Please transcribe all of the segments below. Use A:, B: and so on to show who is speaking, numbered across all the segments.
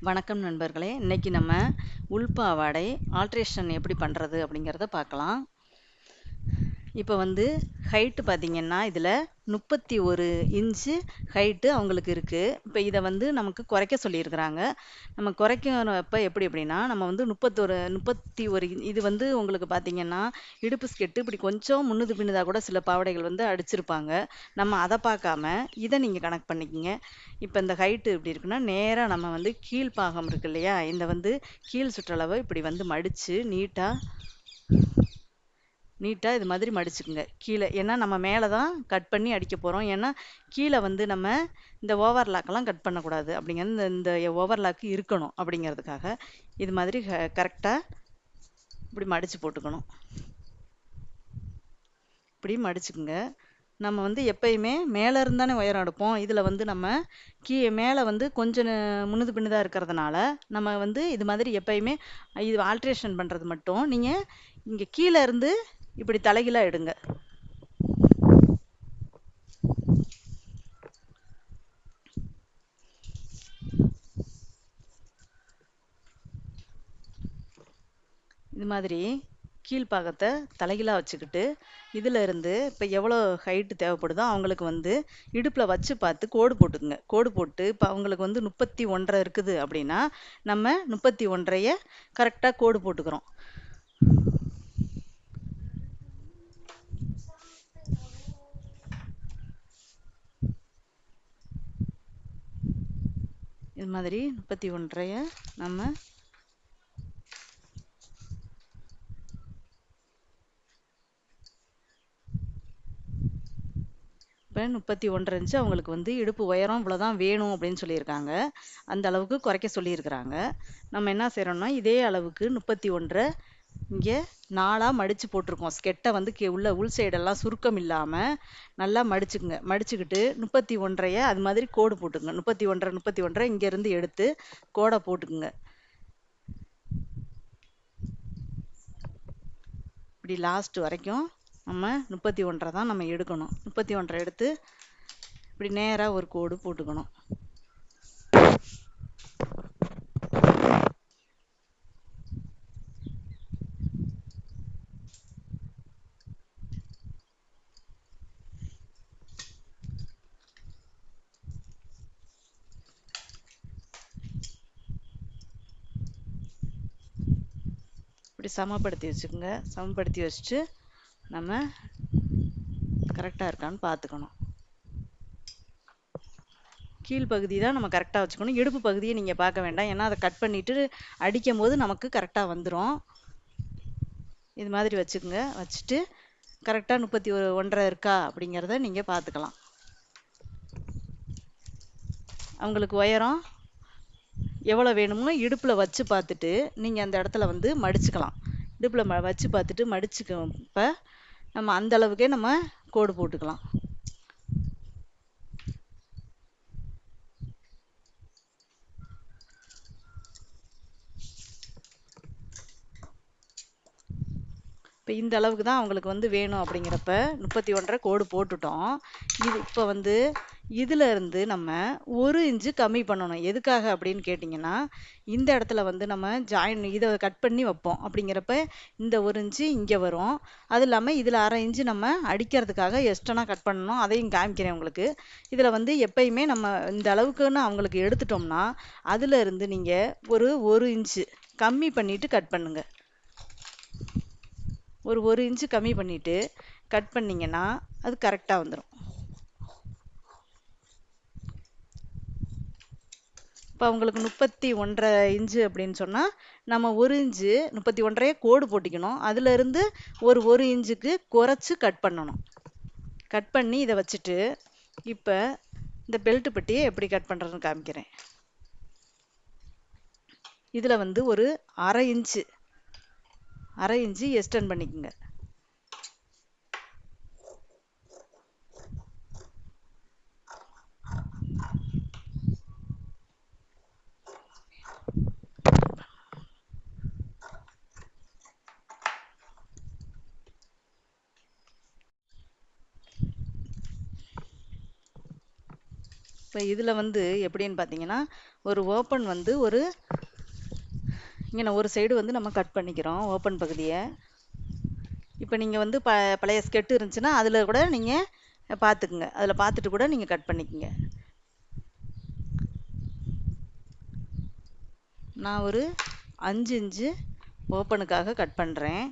A: வணக்கம் நண்பர்களே. இன்னைக்கு நம்ம உள்பாவாடை ஆல்ட்ரேஷன் எப்படி பண்ணுறது அப்படிங்கிறத பார்க்கலாம். இப்போ வந்து ஹைட்டு பார்த்தீங்கன்னா இதில் 31 இன்ச்சு ஹைட்டு அவங்களுக்கு இருக்குது. இப்போ இதை வந்து நமக்கு குறைக்க சொல்லியிருக்கிறாங்க. நம்ம குறைக்கிறப்ப எப்படின்னா நம்ம வந்து 31 இது வந்து உங்களுக்கு பார்த்தீங்கன்னா இடுப்பு ஸ்கெட்டு இப்படி கொஞ்சம் முன்னுது பின்னுதாக கூட சில பாவாடைகள் வந்து அடிச்சிருப்பாங்க. நம்ம அதை பார்க்காம இதை நீங்கள் கணக்கு பண்ணிக்கிங்க. இப்போ இந்த ஹைட்டு எப்படி இருக்குன்னா நேராக நம்ம வந்து கீழ்ப்பாகம் இருக்கு இல்லையா, இந்த வந்து கீழ் சுற்றளவை இப்படி வந்து மடித்து நீட்டாக இது மாதிரி மடிச்சுக்குங்க கீழே. ஏன்னா நம்ம மேலே தான் கட் பண்ணி அடிக்க போகிறோம். ஏன்னா கீழே வந்து நம்ம இந்த ஓவர்லாக்கெல்லாம் கட் பண்ணக்கூடாது அப்படிங்கிறது, இந்த ஓவர்லாக்கு இருக்கணும் அப்படிங்கிறதுக்காக இது மாதிரி கரெக்டாக இப்படி மடித்து போட்டுக்கணும். இப்படி மடிச்சுக்குங்க. நம்ம வந்து எப்பயுமே மேலே இருந்தானே உயரம் எடுப்போம். இதில் வந்து நம்ம மேலே வந்து கொஞ்சம் முன்னுது பின்னுதாக இருக்கிறதுனால நம்ம வந்து இது மாதிரி எப்பயுமே இது ஆல்ட்ரேஷன் பண்ணுறது மட்டும் நீங்கள் இங்கே கீழே இருந்து இப்படி தலைகீழாக எடுங்க. இது மாதிரி கீழ்ப்பாகத்தை தலைகீழாக வச்சுக்கிட்டு இதில் இருந்து இப்போ எவ்வளோ ஹைட்டு தேவைப்படுதோ அவங்களுக்கு வந்து இடுப்பில் வச்சு பார்த்து கோடு போட்டுக்குங்க. கோடு போட்டு இப்போ அவங்களுக்கு வந்து 31.5 இருக்குது அப்படின்னா நம்ம 31.5 கரெக்டாக கோடு போட்டுக்கிறோம். இது மாதிரி 31.5 நம்ம இப்போ 31.5 இன்ச்சு அவங்களுக்கு வந்து இடுப்பு உயரம் இவ்வளோதான் வேணும் அப்படின்னு சொல்லியிருக்காங்க. அந்த அளவுக்கு குறைக்க சொல்லியிருக்கிறாங்க. நம்ம என்ன செய்கிறோம்னா இதே அளவுக்கு 31.5 இங்கே 4ஆக மடித்து போட்டிருக்கோம். ஸ்கெட்டை வந்து உள் சைடெல்லாம் சுருக்கம் இல்லாமல் நல்லா மடிச்சுக்குங்க. மடிச்சுக்கிட்டு 31.5 அது மாதிரி கோடு போட்டுக்குங்க. 31.5 இங்கேருந்து எடுத்து கோடை போட்டுக்குங்க. இப்படி லாஸ்ட் வரைக்கும் நம்ம 31.5 தான் நம்ம எடுக்கணும். 31.5 எடுத்து இப்படி நேராக ஒரு கோடு போட்டுக்கணும். இப்படி சமப்படுத்தி வச்சுக்கோங்க. சமப்படுத்தி வச்சுட்டு நம்ம கரெக்டாக இருக்கான்னு பார்த்துக்கணும். கீழ்ப்பகுதி தான் நம்ம கரெக்டாக வச்சுக்கணும். இடுப்பு பகுதியை நீங்கள் பார்க்க வேண்டாம். ஏன்னா அதை கட் பண்ணிவிட்டு அடிக்கும் போது நமக்கு கரெக்டாக வந்துடும். இது மாதிரி வச்சுக்கோங்க. வச்சுட்டு கரெக்டாக 31.5 இருக்கா அப்படிங்கிறத நீங்கள் பார்த்துக்கலாம். அவங்களுக்கு உயரம் எவ்வளோ வேணுமோ இடுப்பில் வச்சு பார்த்துட்டு நீங்கள் அந்த இடத்துல வந்து மடிச்சுக்கலாம். இடுப்பில் வச்சு பார்த்துட்டு மடிச்சுக்கப்ப நம்ம அந்த அளவுக்கே நம்ம கோடு போட்டுக்கலாம். இப்போ இந்த அளவுக்கு தான் அவங்களுக்கு வந்து வேணும் அப்படிங்கிறப்ப 31.5 கோடு போட்டுட்டோம். இது இப்போ வந்து இதில் இருந்து நம்ம 1 இன்ச்சு கம்மி பண்ணணும். எதுக்காக அப்படின்னு கேட்டிங்கன்னா இந்த இடத்துல வந்து நம்ம இதை கட் பண்ணி வைப்போம். அப்படிங்கிறப்ப இந்த 1 இன்ச்சு இங்கே வரும். அது இல்லாமல் இதில் 1/2 இன்ச்சு நம்ம அடிக்கிறதுக்காக எக்ஸ்ட்ரா கட் பண்ணணும். அதையும் காமிக்கிறேன் உங்களுக்கு. இதில் வந்து எப்பயுமே நம்ம இந்த அளவுக்குன்னு அவங்களுக்கு எடுத்துட்டோம்னா அதில் இருந்து நீங்கள் ஒரு இன்ச்சு கம்மி பண்ணிவிட்டு கட் பண்ணுங்கள். ஒரு இன்ச்சு கம்மி பண்ணிவிட்டு கட் பண்ணிங்கன்னா அது கரெக்டாக வந்துடும். இப்போ அவங்களுக்கு 31.5 இன்ச்சு அப்படின்னு சொன்னால் நம்ம 1 இன்ச்சு 31.5 கோடு போட்டிக்கணும். அதிலிருந்து ஒரு இன்ச்சுக்கு குறைச்சி கட் பண்ணணும். கட் பண்ணி இதை வச்சுட்டு இப்போ இந்த பெல்ட் பட்டியை எப்படி கட் பண்ணுறதுன்னு காமிக்கிறேன். இதில் வந்து ஒரு 1/2 இன்ச்சு எக்ஸ்டெண்ட் பண்ணிக்கோங்க. இப்போ இதில் வந்து எப்படின்னு பார்த்தீங்கன்னா, ஒரு ஓப்பன் வந்து ஒரு இங்கே ஒரு சைடு வந்து நம்ம கட் பண்ணிக்கிறோம் ஓப்பன் பகுதியை. இப்போ நீங்கள் வந்து பழைய ஸ்கெட்டு இருந்துச்சுன்னா அதில் கூட நீங்கள் பார்த்துக்குங்க, அதில் பார்த்துட்டு கூட நீங்கள் கட் பண்ணிக்கங்க. நான் ஒரு 5 இன்ச்சு ஓப்பனுக்காக கட் பண்ணுறேன்.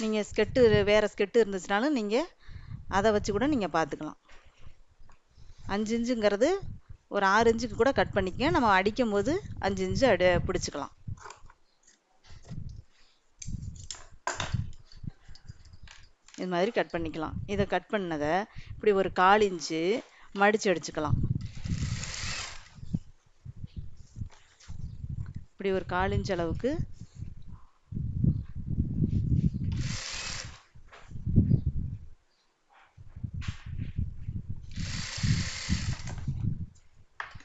A: நீங்கள் ஸ்கெட்டு வேறு ஸ்கெட்டு இருந்துச்சுனாலும் நீங்கள் அதை வச்சு கூட நீங்கள் பார்த்துக்கலாம். 5 இன்ச்சுங்கிறது ஒரு 6 இன்ச்சுக்கு கூட கட் பண்ணிக்கங்க. நம்ம அடிக்கும் போது 5 இன்ச்சு பிடிச்சிக்கலாம். இது மாதிரி கட் பண்ணிக்கலாம். இதை கட் பண்ணதை இப்படி ஒரு 1/4 இன்ச்சு மடித்து அடிச்சுக்கலாம். இப்படி ஒரு 1/4 இன்ச் அளவுக்கு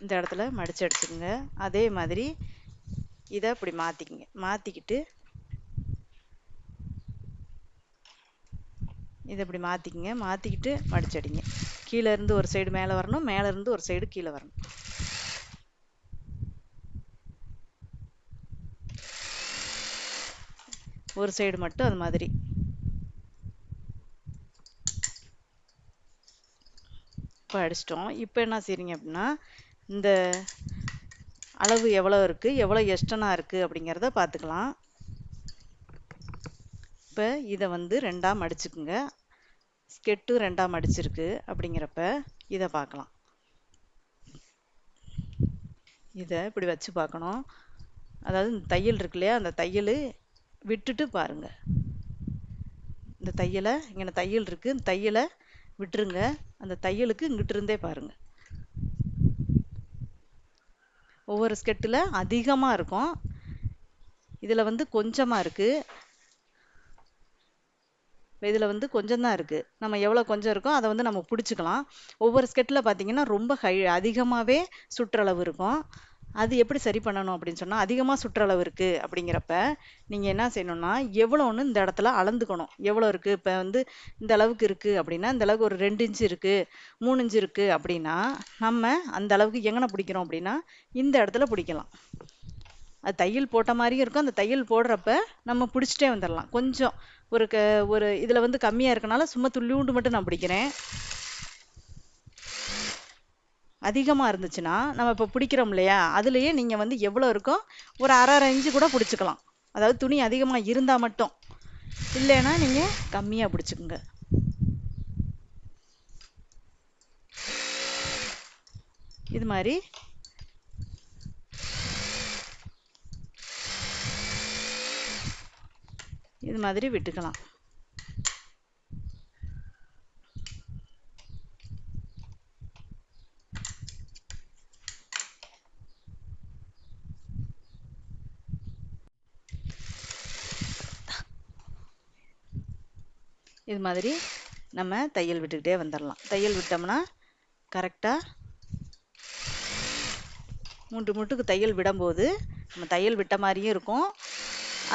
A: இந்த இடத்துல மடித்து அடிச்சுக்கோங்க. அதே மாதிரி இதை இப்படி மாற்றிக்கங்க. மாற்றிக்கிட்டு இதை இப்படி மாற்றிக்கங்க. மாற்றிக்கிட்டு மடிச்சடிங்க. கீழே இருந்து ஒரு சைடு மேலே வரணும், மேலே இருந்து ஒரு சைடு கீழே வரணும். ஒரு சைடு மட்டும் அது மாதிரி. இப்போ அடிச்சிட்டோம். இப்போ என்ன செய்றீங்க அப்படின்னா, இந்த அளவு எவ்வளோ இருக்குது, எவ்வளோ எக்ஸ்டர்னாக இருக்குது அப்படிங்கிறத பார்த்துக்கலாம். இப்போ இதை வந்து 2ஆ மடிச்சுக்குங்க. ஸ்கெட்டு 2ஆ மடிச்சிருக்கு அப்படிங்கிறப்ப இதை பார்க்கலாம். இதை இப்படி வச்சு பார்க்கணும். அதாவது இந்த தையல் இருக்கு இல்லையா, அந்த தையல் விட்டுட்டு பாருங்க. இந்த தையலை இங்கே தையல் இருக்குது, இந்த தையலை விட்டுருங்க. அந்த தையலுக்கு இங்கிட்டு இருந்தே பாருங்க. ஒவ்வொரு ஸ்கெட்டில் அதிகமாக இருக்கும், இதில் வந்து கொஞ்சமாக இருக்குது. இதில் வந்து கொஞ்சம் தான் இருக்குது. நம்ம எவ்வளோ கொஞ்சம் இருக்கோ அதை வந்து நம்ம பிடிச்சிக்கலாம். ஒவ்வொரு ஸ்கெட்டில் பார்த்தீங்கன்னா ரொம்ப அதிகமாகவே சுற்றளவு இருக்கும். அது எப்படி சரி பண்ணணும் அப்படின்னு சொன்னால், அதிகமாக சுற்றளவு இருக்குது அப்படிங்கிறப்ப நீங்கள் என்ன செய்யணும்னா, எவ்வளோன்னு இந்த இடத்துல அளந்துக்கணும். எவ்வளோ இருக்குது, இப்போ வந்து இந்த அளவுக்கு இருக்குது அப்படின்னா, இந்த அளவுக்கு ஒரு 2 இன்ச்சு இருக்குது, 3 இன்ச்சு இருக்குது அப்படின்னா, நம்ம அந்த அளவுக்கு எங்கன பிடிக்கிறோம் அப்படின்னா, இந்த இடத்துல பிடிக்கலாம். அது தையல் போட்ட மாதிரியும் இருக்கும். அந்த தையல் போடுறப்ப நம்ம பிடிச்சிட்டே வந்துடலாம். கொஞ்சம் ஒரு இதில் வந்து கம்மியாக இருக்கனால சும்மா துள்ளியூண்டு மட்டும் நான் பிடிக்கிறேன். அதிகமாக இருந்துச்சுன்னா நம்ம இப்போ பிடிக்கிறோம் இல்லையா, அதுலேயே நீங்கள் வந்து எவ்வளோ இருக்கோ ஒரு அரை இன்ச்சு கூட பிடிச்சிக்கலாம். அதாவது துணி அதிகமாக இருந்தால் மட்டும், இல்லைன்னா நீங்கள் கம்மியாக பிடிச்சிக்குங்க. இது மாதிரி விட்டுக்கலாம். இது மாதிரி நம்ம தையல் விட்டுக்கிட்டே வந்துடலாம். தையல் விட்டோம்னா கரெக்டாக 3 முட்டுக்கு தையல் விடும்போது நம்ம தையல் விட்ட மாதிரியும் இருக்கும்.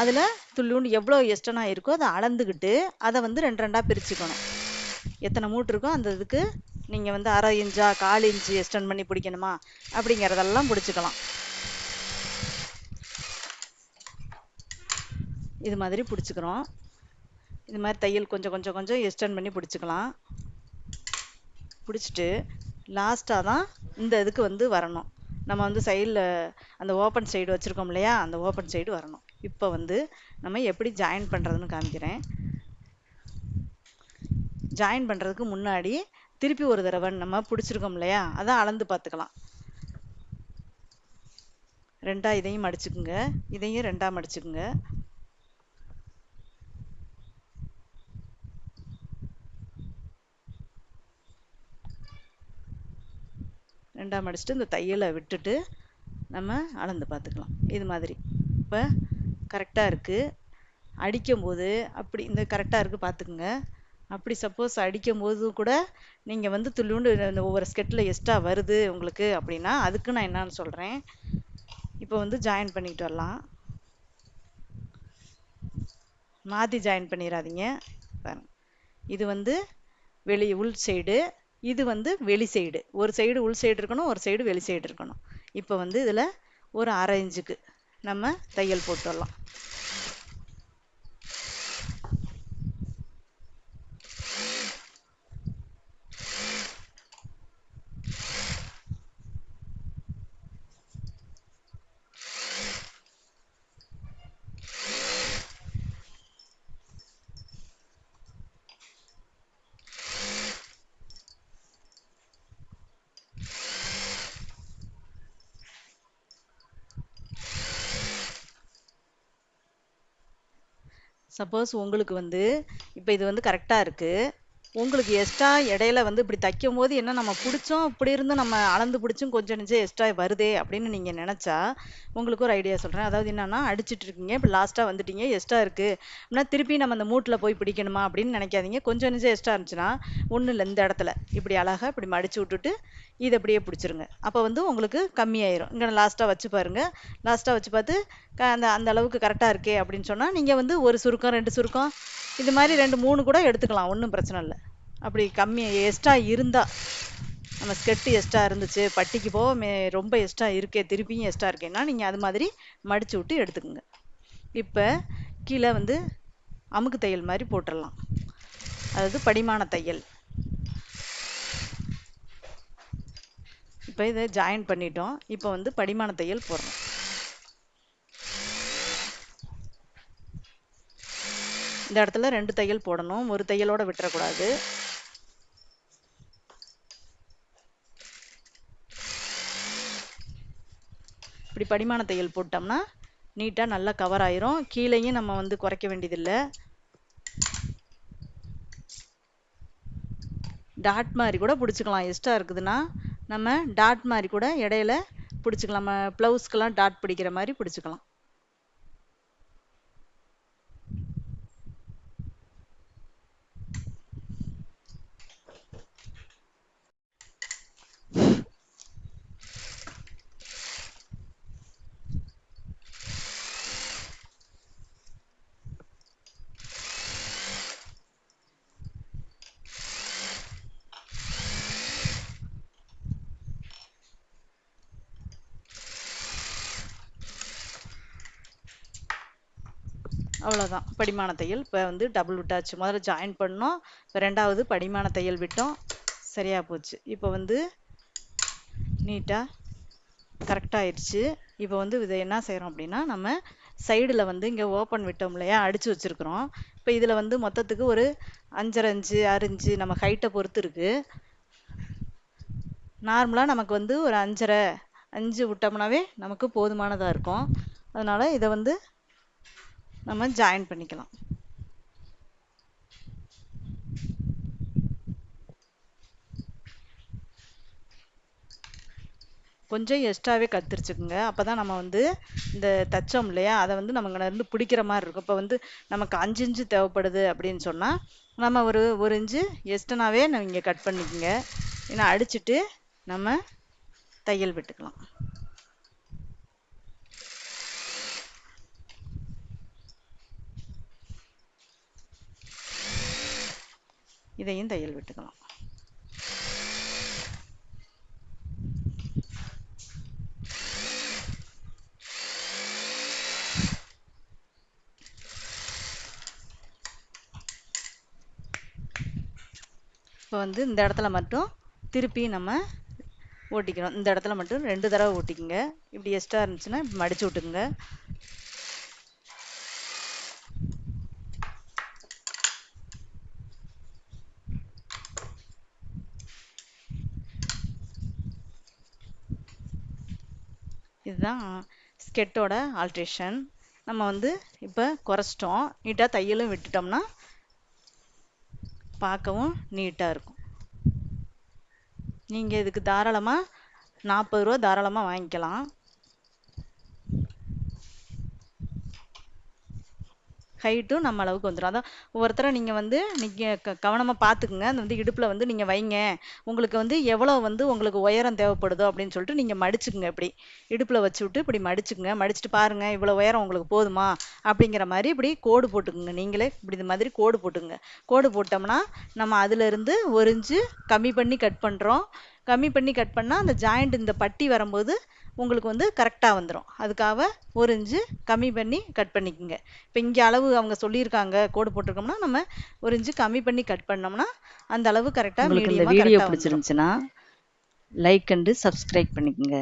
A: அதில் துள்ளியூண்டு எவ்வளோ எக்ஸ்டர்னாக இருக்கோ அதை அளந்துக்கிட்டு அதை வந்து 2ஆ பிரிச்சுக்கணும். எத்தனை மூட்டு இருக்கோ அந்த இதுக்கு நீங்கள் வந்து அரை இன்ச்சா 1/4 இன்ச்சு எக்ஸ்டெண்ட் பண்ணி பிடிக்கணுமா அப்படிங்கிறதெல்லாம் பிடிச்சிக்கலாம். இது மாதிரி பிடிச்சிக்கிறோம். இது மாதிரி தையல் கொஞ்சம் கொஞ்சம் கொஞ்சம் எக்ஸ்டெண்ட் பண்ணி பிடிச்சிக்கலாம். பிடிச்சிட்டு லாஸ்ட்டாக தான் இந்த இதுக்கு வந்து வரணும். நம்ம வந்து சைடில் அந்த ஓப்பன் சைடு வச்சுருக்கோம் இல்லையா, அந்த ஓப்பன் சைடு வரணும். இப்போ வந்து நம்ம எப்படி ஜாயின் பண்ணுறதுன்னு காமிக்கிறேன். ஜாயின் பண்ணுறதுக்கு முன்னாடி திருப்பி ஒரு தடவை நம்ம பிடிச்சிருக்கோம் இல்லையா, அதை அளந்து பார்த்துக்கலாம். 2ஆ இதையும் மடிச்சுக்குங்க, இதையும் 2ஆ மடிச்சுக்குங்க. மடிச்சுட்டு இந்த தையலை விட்டுட்டு நம்ம அளந்து பார்த்துக்கலாம். இது மாதிரி இப்போ கரெக்டாக இருக்குது. அடிக்கும்போது அப்படி இந்த கரெக்டாக இருக்குது பார்த்துக்குங்க. அப்படி சப்போஸ் அடிக்கும்போது கூட நீங்கள் வந்து துள்ளியூண்டு இந்த ஒவ்வொரு ஸ்கெட்டில் எக்ஸ்ட்ரா வருது உங்களுக்கு அப்படின்னா, அதுக்கு நான் என்னன்னு சொல்கிறேன். இப்போ வந்து ஜாயின் பண்ணிட்டு வரலாம். மாற்றி ஜாயின் பண்ணிடாதீங்க. பாருங்க, இது வந்து உள் சைடு, இது வந்து வெளி சைடு. ஒரு சைடு உள் சைடு இருக்கணும், ஒரு சைடு வெளி சைடு இருக்கணும். இப்போ வந்து இதில் ஒரு 1/2 இன்ச்சுக்கு நம்ம தையல் போட்டுடலாம். சப்போஸ் உங்களுக்கு வந்து இப்போ இது வந்து கரெக்டாக இருக்குது. உங்களுக்கு எக்ஸ்ட்ரா இடையில வந்து இப்படி தைக்கும் போது என்ன நம்ம பிடிச்சோம், இப்படி இருந்தும் நம்ம அளந்து பிடிச்சும் கொஞ்சம் நெஞ்சம் எக்ஸ்ட்ரா வருதே அப்படின்னு நீங்கள் நினச்சா, உங்களுக்கு ஒரு ஐடியா சொல்கிறேன். அதாவது என்னன்னா, அடிச்சிட்டு இருக்கீங்க, இப்போ லாஸ்ட்டாக வந்துட்டீங்க, எக்ஸ்ட்ரா இருக்குது அப்படின்னா திருப்பி நம்ம அந்த மூட்டில் போய் பிடிக்கணுமா அப்படின்னு நினைக்காதீங்க. கொஞ்சம் நெஞ்சம் எக்ஸ்ட்ரா இருந்துச்சுன்னா ஒன்றும் இல்லை, இந்த இடத்துல இப்படி அழகாக இப்படி மடிச்சு விட்டுட்டு இதை அப்படியே பிடிச்சிருங்க. அப்போ வந்து உங்களுக்கு கம்மியாயிரும். இங்கே லாஸ்ட்டாக வச்சு பாருங்கள். லாஸ்ட்டாக வச்சு பார்த்து அந்த அந்த அளவுக்கு கரெக்டாக இருக்கே அப்படின்னு சொன்னால் நீங்கள் வந்து ஒரு சுருக்கம் 2 சுருக்கம் இது மாதிரி 2 3 கூட எடுத்துக்கலாம், ஒன்றும் பிரச்சனை இல்லை. அப்படி கம்மி எக்ஸ்ட்ரா இருந்தால், நம்ம ஸ்கெட்டு எக்ஸ்ட்ரா இருந்துச்சு, பட்டிக்கு போக ரொம்ப எக்ஸ்ட்ரா இருக்கே, திருப்பியும் எக்ஸ்ட்ரா இருக்கேன்னா நீங்கள் அது மாதிரி மடிச்சு விட்டு எடுத்துக்கோங்க. இப்போ கீழே வந்து அமுக்கு தையல் மாதிரி போட்டுடலாம், அதாவது படிமான தையல். இப்போ இதை ஜாயின் பண்ணிட்டோம். இப்போ வந்து படிமான தையல் போடுறோம். இந்த இடத்துல 2 தையல் போடணும், ஒரு தையலோட விட்டுறக்கூடாது. இப்படி படிமான தையல் போட்டோம்னா நீட்டாக நல்லா கவர் ஆயிரும். கீழேயும் நம்ம வந்து குறைக்க வேண்டியதில்லை. டாட் மாதிரி கூட பிடிச்சிக்கலாம், எக்ஸ்ட்ரா இருக்குதுன்னா நம்ம டாட் மாதிரி கூட இடையில பிடிச்சிக்கலாம். நம்ம ப்ளவுஸ்க்கெல்லாம் டாட் பிடிக்கிற மாதிரி பிடிச்சிக்கலாம். அவ்வளோதான் படிமான தையல். இப்போ வந்து டபுள் விட்டாச்சு. முதல்ல ஜாயின் பண்ணோம், இப்போ 2வது படிமான தையல் விட்டோம், சரியாக போச்சு. இப்போ வந்து நீட்டாக கரெக்டாக ஆயிடுச்சு. இப்போ வந்து இதை என்ன செய்கிறோம் அப்படின்னா, நம்ம சைடில் வந்து இங்கே ஓப்பன் விட்டோம் இல்லையா, அடித்து வச்சுருக்குறோம். இப்போ இதில் வந்து மொத்தத்துக்கு ஒரு 5.5 இன்ச்சு 6 இன்ச்சு நம்ம ஹைட்டை பொறுத்து இருக்குது. நார்மலாக நமக்கு வந்து ஒரு 5.5 5 விட்டோம்னாவே நமக்கு போதுமானதாக இருக்கும். அதனால் இதை வந்து நம்ம ஜாயின் பண்ணிக்கலாம். கொஞ்சம் எக்ஸ்ட்ராவே கத்திரிச்சுக்குங்க. அப்போ தான் நம்ம வந்து இந்த தச்சோம் இல்லையா, அதை வந்து நம்ம இருந்து பிடிக்கிற மாதிரி இருக்கும். இப்போ வந்து நமக்கு 5 இன்ச்சு தேவைப்படுது அப்படின்னு சொன்னால் நம்ம ஒரு 1 இன்ச்சு எக்ஸ்ட்ராவே நம்ம இங்கே கட் பண்ணிக்கோங்க. ஏன்னா அடிச்சுட்டு நம்ம தையல் விட்டுக்கலாம். இதையும் தையல் விட்டுக்கலாம். இப்போ வந்து இந்த இடத்துல மட்டும் திருப்பி நம்ம ஓட்டிக்கணும். இந்த இடத்துல மட்டும் 2 தடவை ஓட்டிக்குங்க. இப்படி எக்ஸ்ட்ரா இருந்துச்சுன்னா இப்படி மடிச்சு விட்டுக்குங்க. இதுதான் ஸ்கெட்டோட ஆல்ட்ரேஷன். நம்ம வந்து இப்போ குறைச்சிட்டோம், நீட்டாக தையலும் விட்டுட்டோம்னா பார்க்கவும் நீட்டாக இருக்கும். நீங்கள் இதுக்கு தாராளமாக 40 ரூபா தாராளமாக வாங்கிக்கலாம். ஹைட்டும் நம்ம அளவுக்கு வந்துடும். அதான் ஒவ்வொருத்தரை நீங்கள் வந்து கவனமாக பார்த்துக்குங்க. அந்த வந்து இடுப்பில் வந்து நீங்கள் வைங்க. உங்களுக்கு வந்து எவ்வளோ வந்து உங்களுக்கு உயரம் தேவைப்படுதோ அப்படின்னு சொல்லிட்டு நீங்கள் மடிச்சுக்குங்க. இப்படி இடுப்பில் வச்சு விட்டு இப்படி மடிச்சுக்குங்க. மடிச்சுட்டு பாருங்கள் இவ்வளோ உயரம் உங்களுக்கு போதுமா அப்படிங்கிற மாதிரி இப்படி கோடு போட்டுக்குங்க. நீங்களே இப்படி இந்த மாதிரி கோடு போட்டுக்குங்க. கோடு போட்டோம்னா நம்ம அதிலிருந்து 1 இன்ச்சு கம்மி பண்ணி கட் பண்ணுறோம். கம்மி பண்ணி கட் பண்ணால் அந்த ஜாயிண்ட் இந்த பட்டி வரும்போது உங்களுக்கு வந்து கரெக்டாக வந்துடும். அதுக்காக 1 இன்ச்சு கம்மி பண்ணி கட் பண்ணிக்கோங்க. இப்போ இங்கே அளவு அவங்க சொல்லியிருக்காங்க கோடு போட்டிருக்கோம்னா நம்ம 1 இன்ச்சு கம்மி பண்ணி கட் பண்ணோம்னா அந்த அளவு கரெக்டாக
B: உங்களுக்கு இந்த
A: மீடியமாக
B: வீடியோ
A: கரெக்டாக வந்துடும்.
B: பிடிச்சிருந்துச்சுன்னா லைக் அண்டு சப்ஸ்கிரைப் பண்ணிக்கோங்க.